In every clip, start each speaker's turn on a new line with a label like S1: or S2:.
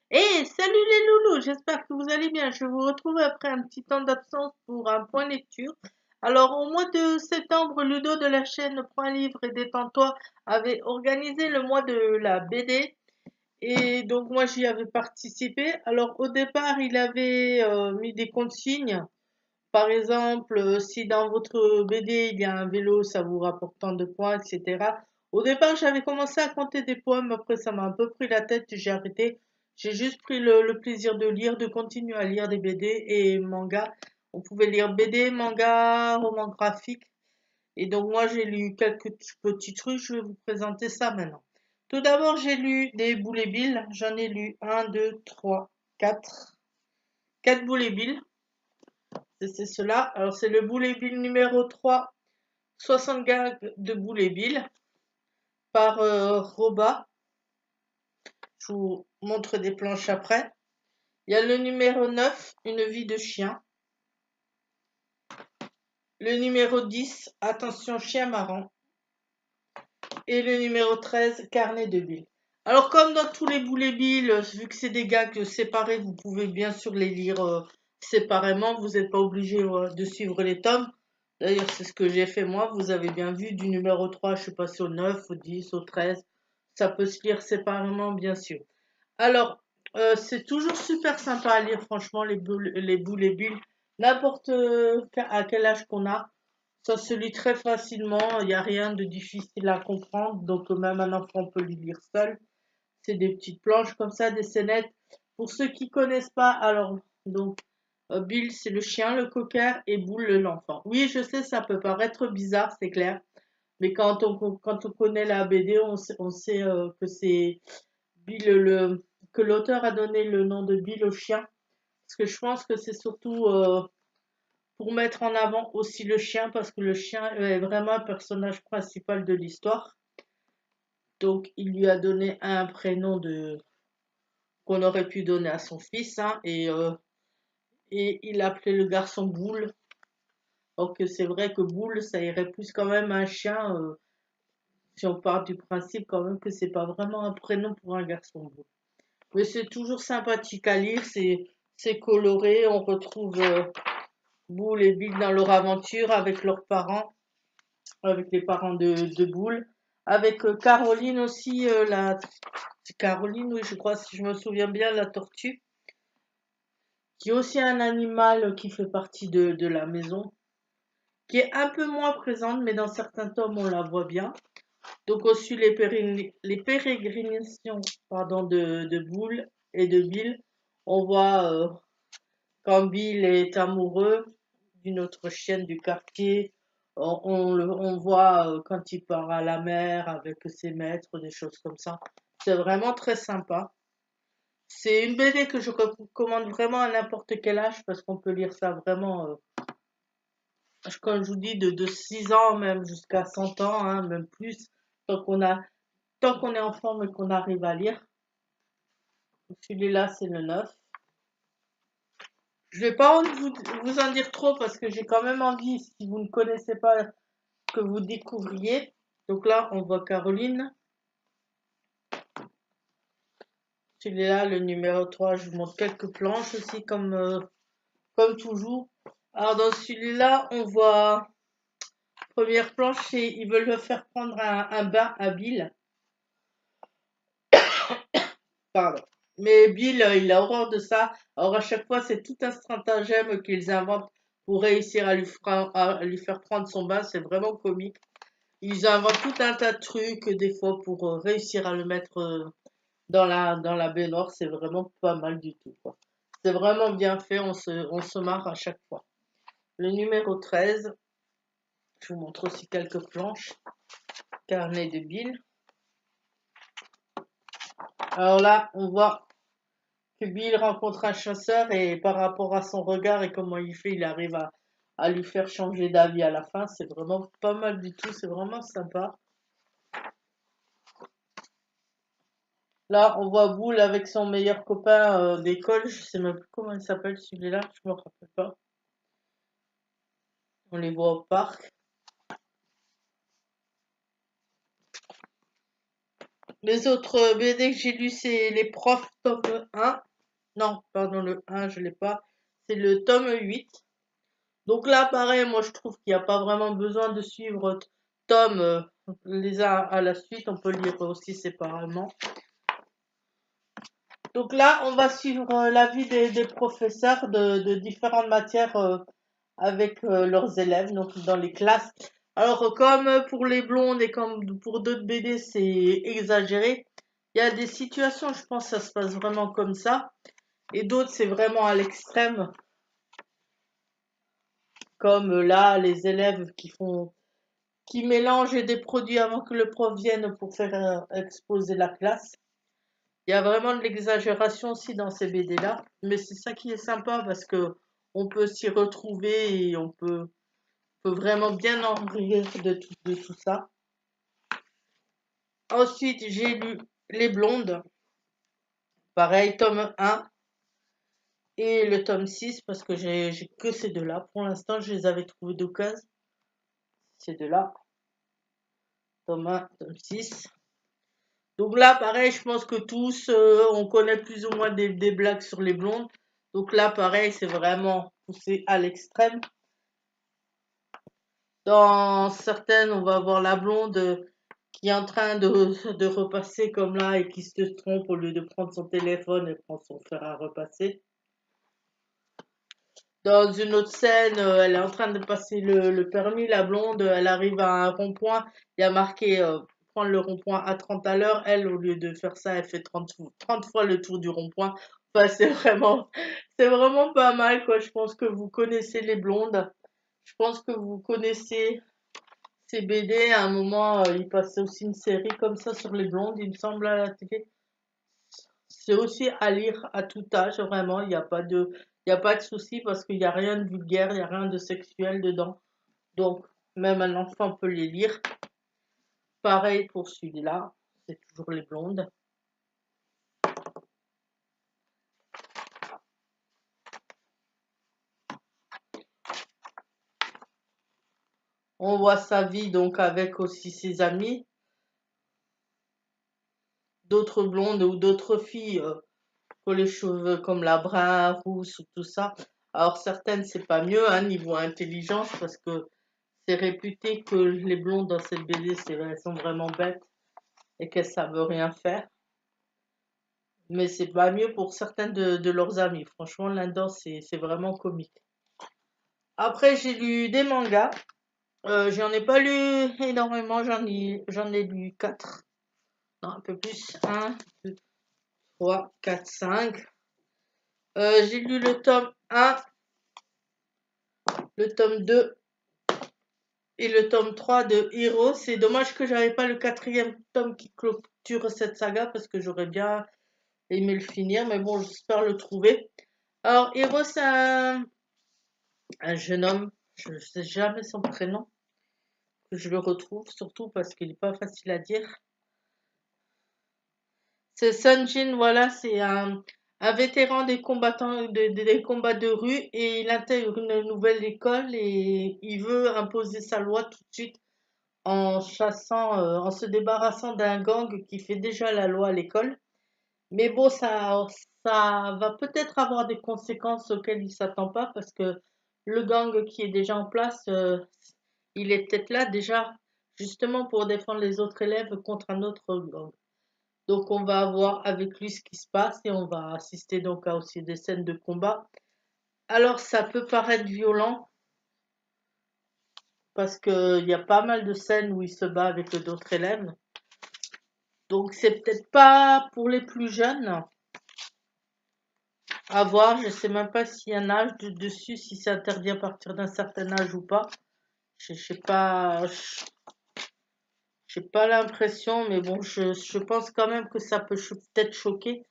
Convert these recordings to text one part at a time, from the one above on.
S1: Salut les loulous, j'espère que vous allez bien. Je vous retrouve après un petit temps d'absence pour un point lecture. Alors, au mois de septembre, Ludo de la chaîne Prends un livre et détends-toi avait organisé le mois de la BD et donc moi j'y avais participé. Alors, au départ, il avait mis des consignes. Par exemple, si dans votre BD il y a un vélo, ça vous rapporte tant de points, etc. Au départ, j'avais commencé à compter des points, mais après ça m'a un peu pris la tête, j'ai arrêté. J'ai juste pris le plaisir de lire, de continuer à lire des BD et mangas. On pouvait lire BD, manga, roman graphique. Et donc moi j'ai lu quelques petits trucs, je vais vous présenter ça maintenant. Tout d'abord, j'ai lu des Boule et Bill. J'en ai lu un, 2, 3, 4. 4 Boule et Bill. C'est cela. Alors, c'est le Boulet Bill numéro 3, 60 gags de Boulet Bill par Roba. Je vous montre des planches après. Il y a le numéro 9, Une vie de chien. Le numéro 10, Attention chien marrant. Et le numéro 13, Carnet de Bill. Alors, comme dans tous les Boulet Bill, vu que c'est des gags séparés, vous pouvez bien sûr les lire séparément. Vous n'êtes pas obligé de suivre les tomes. D'ailleurs, c'est ce que j'ai fait moi. Vous avez bien vu, du numéro 3, je suis passé au 9, au 10, au 13. Ça peut se lire séparément, bien sûr. Alors, c'est toujours super sympa à lire, franchement, les boules et bulles. N'importe à quel âge qu'on a, ça se lit très facilement. Il n'y a rien de difficile à comprendre. Donc, même un enfant peut le lire seul. C'est des petites planches comme ça, des scénettes. Pour ceux qui connaissent pas, alors, donc, Bill, c'est le chien, le cocker, et Boule, l'enfant. Oui, je sais, ça peut paraître bizarre, c'est clair. Mais quand on connaît la BD, on sait que c'est Bill, que l'auteur a donné le nom de Bill au chien. Parce que je pense que c'est surtout pour mettre en avant aussi le chien, parce que le chien est vraiment un personnage principal de l'histoire. Donc, il lui a donné un prénom qu'on aurait pu donner à son fils, hein, et il appelait le garçon Boule. Or que c'est vrai que Boule, ça irait plus quand même à un chien, si on part du principe quand même que c'est pas vraiment un prénom pour un garçon Boule. Mais c'est toujours sympathique à lire, c'est coloré, on retrouve Boule et Bill dans leur aventure avec leurs parents, avec les parents de Boule, avec Caroline aussi, c'est Caroline, oui, je crois, si je me souviens bien, la tortue, qui est aussi un animal qui fait partie de la maison, qui est un peu moins présente, mais dans certains tomes, on la voit bien. Donc aussi les pérégrinations pardon, de Boule et de Bill, on voit quand Bill est amoureux d'une autre chienne du quartier, on voit quand il part à la mer avec ses maîtres, des choses comme ça. C'est vraiment très sympa. C'est une BD que je recommande vraiment à n'importe quel âge parce qu'on peut lire ça vraiment, comme je vous dis, de 6 ans même jusqu'à 100 ans, hein, même plus, tant qu'on a, tant qu'on est enfant mais qu'on arrive à lire. Celui-là, c'est le 9. Je vais pas vous en dire trop parce que j'ai quand même envie, si vous ne connaissez pas, que vous découvriez. Donc là, on voit Caroline. Celui-là, le numéro 3, je vous montre quelques planches aussi, comme toujours. Alors dans celui-là, on voit, première planche, ils veulent le faire prendre un bain à Bill. Pardon. Mais Bill, il a horreur de ça. Alors à chaque fois, c'est tout un stratagème qu'ils inventent pour réussir à lui faire prendre son bain. C'est vraiment comique. Ils inventent tout un tas de trucs, des fois, pour réussir à le mettre dans la baignoire. C'est vraiment pas mal du tout, quoi. C'est vraiment bien fait, on se marre à chaque fois. Le numéro 13, je vous montre aussi quelques planches. Carnet de Bill. Alors là, on voit que Bill rencontre un chasseur et par rapport à son regard et comment il fait, il arrive à lui faire changer d'avis à la fin. C'est vraiment pas mal du tout, c'est vraiment sympa. Là, on voit Boule avec son meilleur copain d'école. Je sais même plus comment il s'appelle celui-là, je me rappelle pas. On les voit au parc. Les autres BD que j'ai lus, c'est Les Profs, tome 1. Non, pardon, le 1, je l'ai pas. C'est le tome 8. Donc là, pareil, moi je trouve qu'il n'y a pas vraiment besoin de suivre tomes les uns à la suite. On peut lire aussi séparément. Donc là, on va suivre l'avis des professeurs de différentes matières avec leurs élèves, donc dans les classes. Alors, comme pour les blondes et comme pour d'autres BD, c'est exagéré. Il y a des situations, je pense, ça se passe vraiment comme ça. Et d'autres, c'est vraiment à l'extrême. Comme là, les élèves qui mélangent des produits avant que le prof vienne pour faire exposer la classe. Il y a vraiment de l'exagération aussi dans ces BD-là, mais c'est ça qui est sympa parce que on peut s'y retrouver et peut vraiment bien en rire de tout ça. Ensuite, j'ai lu Les Blondes, pareil, tome 1 et le tome 6 parce que j'ai que ces deux-là. Pour l'instant, je les avais trouvés d'occasion, ces deux-là, tome 1, tome 6. Donc là, pareil, je pense que tous, on connaît plus ou moins des blagues sur les blondes. Donc là, pareil, c'est vraiment poussé à l'extrême. Dans certaines, on va avoir la blonde qui est en train de repasser comme là et qui se trompe au lieu de prendre son téléphone et prend son fer à repasser. Dans une autre scène, elle est en train de passer le permis, la blonde, elle arrive à un rond-point, il y a marqué prendre le rond-point à 30 à l'heure. Elle, au lieu de faire ça, elle fait 30 fois le tour du rond-point. Enfin, c'est vraiment pas mal, quoi. Je pense que vous connaissez les blondes. Je pense que vous connaissez ces BD. À un moment, il passait aussi une série comme ça sur les blondes, il me semble, à la télé. C'est aussi à lire à tout âge, vraiment. Il y a pas de souci parce qu'il n'y a rien de vulgaire, il n'y a rien de sexuel dedans. Donc, même un enfant peut les lire. Pareil pour celui-là, c'est toujours les blondes. On voit sa vie donc avec aussi ses amis, d'autres blondes ou d'autres filles pour les cheveux comme la brun, rousse ou tout ça. Alors certaines c'est pas mieux hein, niveau intelligence parce que c'est réputé que les blondes dans cette BD elles sont vraiment bêtes et qu'elles savent rien faire. Mais c'est pas mieux pour certaines de leurs amis. Franchement là-dedans c'est vraiment comique. Après j'ai lu des mangas. J'en ai pas lu énormément, j'en ai lu 4. Non, un peu plus. 1, 2, 3, 4, 5. J'ai lu le tome 1, le tome 2 et le tome 3 de Hero. C'est dommage que j'avais pas le quatrième tome qui clôture cette saga parce que j'aurais bien aimé le finir, mais bon, j'espère le trouver. Alors, Hero, c'est un jeune homme, je ne sais jamais son prénom, que je le retrouve, surtout parce qu'il n'est pas facile à dire. C'est Sunjin, voilà, c'est un vétéran des combattants des combats de rue et il intègre une nouvelle école et il veut imposer sa loi tout de suite en chassant, en se débarrassant d'un gang qui fait déjà la loi à l'école. Mais bon, ça va peut-être avoir des conséquences auxquelles il s'attend pas parce que le gang qui est déjà en place, il est peut-être là déjà justement pour défendre les autres élèves contre un autre gang. Donc on va voir avec lui ce qui se passe et on va assister donc à aussi des scènes de combat. Alors ça peut paraître violent parce qu'il y a pas mal de scènes où il se bat avec d'autres élèves. Donc c'est peut-être pas pour les plus jeunes. À voir, je sais même pas s'il y a un âge dessus, si c'est interdit à partir d'un certain âge ou pas. Je sais pas, j'ai pas l'impression, mais bon, je pense quand même que ça peut peut-être choquer.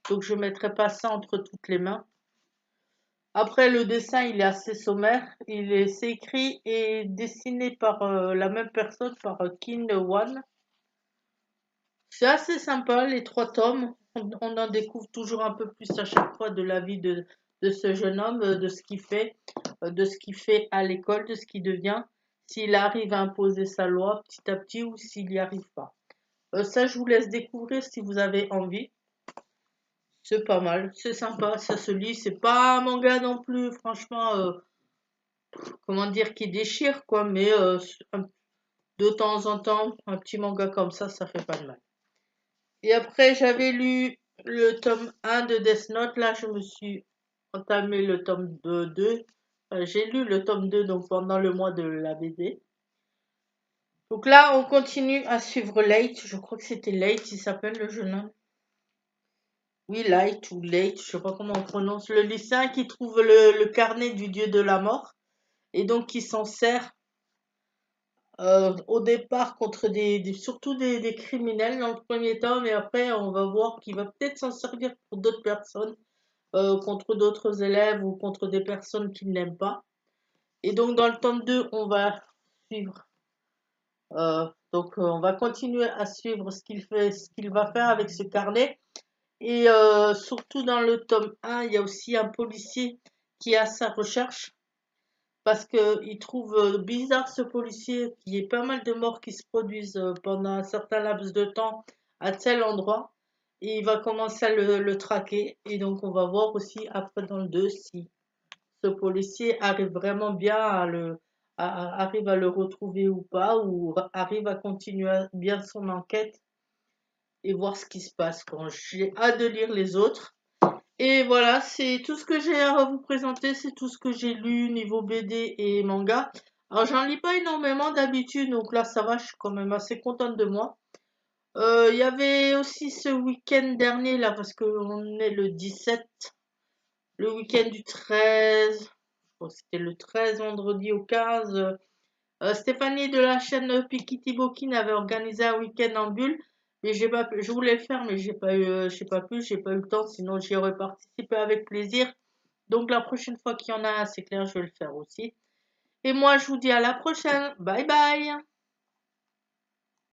S1: Donc je mettrai pas ça entre toutes les mains. Après, le dessin, il est assez sommaire. C'est écrit et dessiné par la même personne, par Kin One. C'est assez sympa, les 3 tomes. On en découvre toujours un peu plus à chaque fois de la vie de ce jeune homme, de ce qu'il fait, de ce qu'il fait à l'école, de ce qu'il devient, s'il arrive à imposer sa loi petit à petit ou s'il n'y arrive pas. Ça, je vous laisse découvrir si vous avez envie. C'est pas mal, c'est sympa, ça se lit. C'est pas un manga non plus, franchement, comment dire, qui déchire, quoi. Mais de temps en temps, un petit manga comme ça fait pas de mal. Et après, j'avais lu le tome 1 de Death Note. Là, je me suis entamé le tome 2. J'ai lu le tome 2 donc pendant le mois de la BD. Donc là, on continue à suivre Light. Je crois que c'était Light, il s'appelle le jeune homme. Oui, Light ou Late, je sais pas comment on prononce. Le lycéen qui trouve le carnet du dieu de la mort et donc qui s'en sert au départ contre surtout des criminels dans le premier tome et après on va voir qu'il va peut-être s'en servir pour d'autres personnes, contre d'autres élèves ou contre des personnes qu'il n'aime pas. Et donc dans le tome 2, on va suivre. On va continuer à suivre ce qu'il fait, ce qu'il va faire avec ce carnet. Et surtout dans le tome 1, il y a aussi un policier qui est à sa recherche parce qu'il trouve bizarre ce policier qu'il y ait pas mal de morts qui se produisent pendant un certain laps de temps à tel endroit. Et il va commencer à le traquer. Et donc on va voir aussi après dans le 2 si ce policier arrive vraiment bien arrive à le retrouver ou pas, ou arrive à continuer bien son enquête et voir ce qui se passe quand j'ai hâte de lire les autres. Et voilà, c'est tout ce que j'ai à vous présenter, c'est tout ce que j'ai lu niveau BD et manga. Alors j'en lis pas énormément d'habitude, donc là ça va, je suis quand même assez contente de moi. Il y avait aussi ce week-end dernier là, parce qu'on est le 17, le week-end du 13, c'était le 13 vendredi au 15. Stéphanie de la chaîne Pikiti Bokin avait organisé un week-end en bulle, mais je voulais le faire, mais j'ai pas eu le temps, sinon j'y aurais participé avec plaisir. Donc la prochaine fois qu'il y en a un, c'est clair, je vais le faire aussi. Et moi, je vous dis à la prochaine. Bye bye.